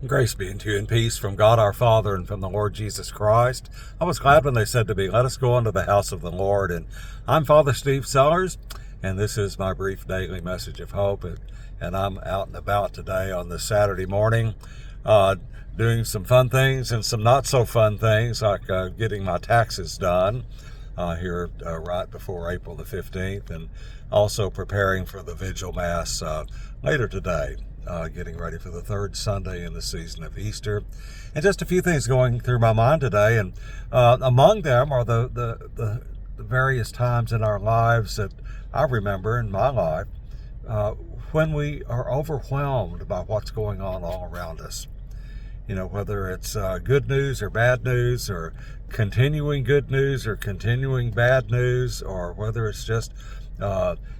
Grace be unto you and peace from God our Father and from the Lord Jesus Christ. I was glad when they said to me, let us go into the house of the Lord. And I'm Father Steve Sellers, and this is my brief daily message of hope. And I'm out and about today on this Saturday morning, doing some fun things and some not so fun things, like getting my taxes done here right before April the 15th, and also preparing for the Vigil Mass later today. Getting ready for the third Sunday in the season of Easter, and just a few things going through my mind today. And among them are the various times in our lives that I remember in my life when we are overwhelmed by what's going on all around us. You know, whether it's good news or bad news, or continuing good news or continuing bad news, or whether it's just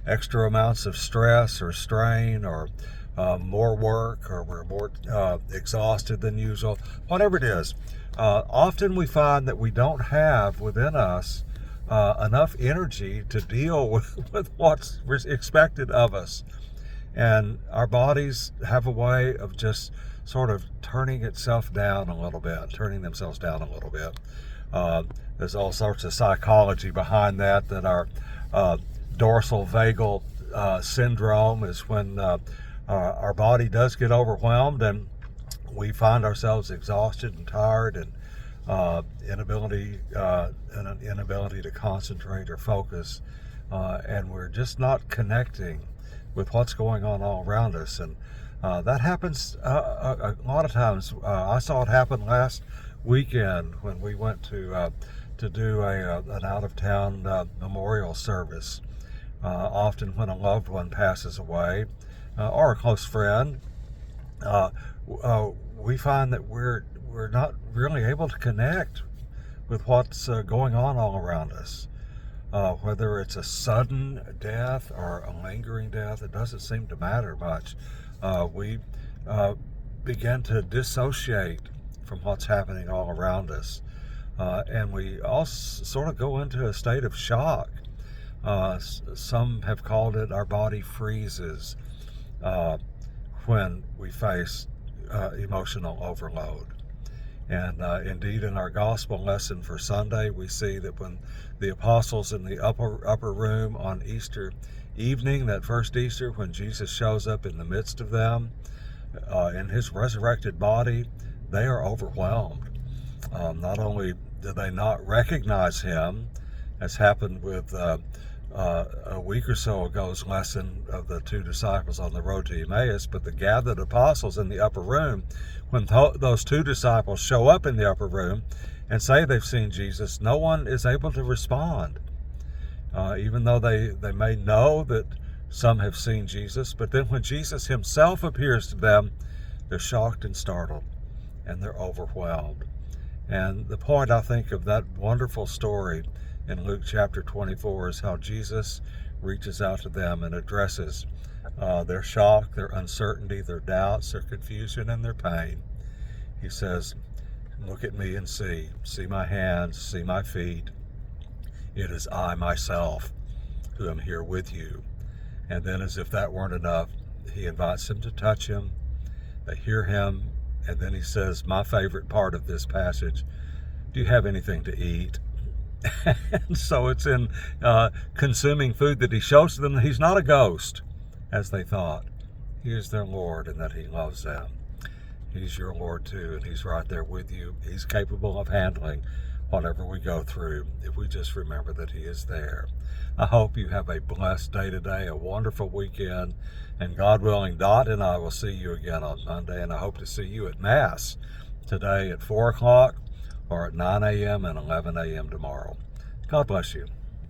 extra amounts of stress or strain, or more work, or we're more exhausted than usual, whatever it is. Often we find that we don't have within us enough energy to deal with what's expected of us. And our bodies have a way of just sort of turning themselves down a little bit. There's all sorts of psychology behind that our dorsal vagal syndrome is when our body does get overwhelmed, and we find ourselves exhausted and tired, and inability to concentrate or focus, and we're just not connecting with what's going on all around us. And that happens a lot of times. I saw it happen last weekend when we went to do an out-of-town memorial service. Often when a loved one passes away, or a close friend, we find that we're not really able to connect with what's going on all around us. Whether it's a sudden death or a lingering death, it doesn't seem to matter much. We begin to dissociate from what's happening all around us, and we all sort of go into a state of shock. Some have called it our body freezes when we face emotional overload. And indeed, in our gospel lesson for Sunday, we see that when the apostles in the upper room on Easter evening, that first Easter, when Jesus shows up in the midst of them in his resurrected body, they are overwhelmed. Not only do they not recognize him, as happened with a week or so ago's lesson of the two disciples on the road to Emmaus, but the gathered apostles in the upper room, when those two disciples show up in the upper room and say they've seen Jesus, no one is able to respond. Even though they may know that some have seen Jesus, but then when Jesus himself appears to them, they're shocked and startled, and they're overwhelmed. And the point, I think, of that wonderful story in Luke chapter 24 is how Jesus reaches out to them and addresses their shock, their uncertainty, their doubts, their confusion, and their pain. He says, look at me and see my hands, see my feet. It is I myself who am here with you. And then, as if that weren't enough, he invites them to touch him. They hear him, and then he says, my favorite part of this passage, do you have anything to eat? And so it's in consuming food that he shows them that he's not a ghost, as they thought. He is their Lord, and that he loves them. He's your Lord too, and he's right there with you. He's capable of handling whatever we go through if we just remember that he is there. I hope you have a blessed day today, a wonderful weekend, and God willing, Dot and I will see you again on Monday, and I hope to see you at Mass today at 4 o'clock, or at 9 a.m. and 11 a.m. tomorrow. God bless you.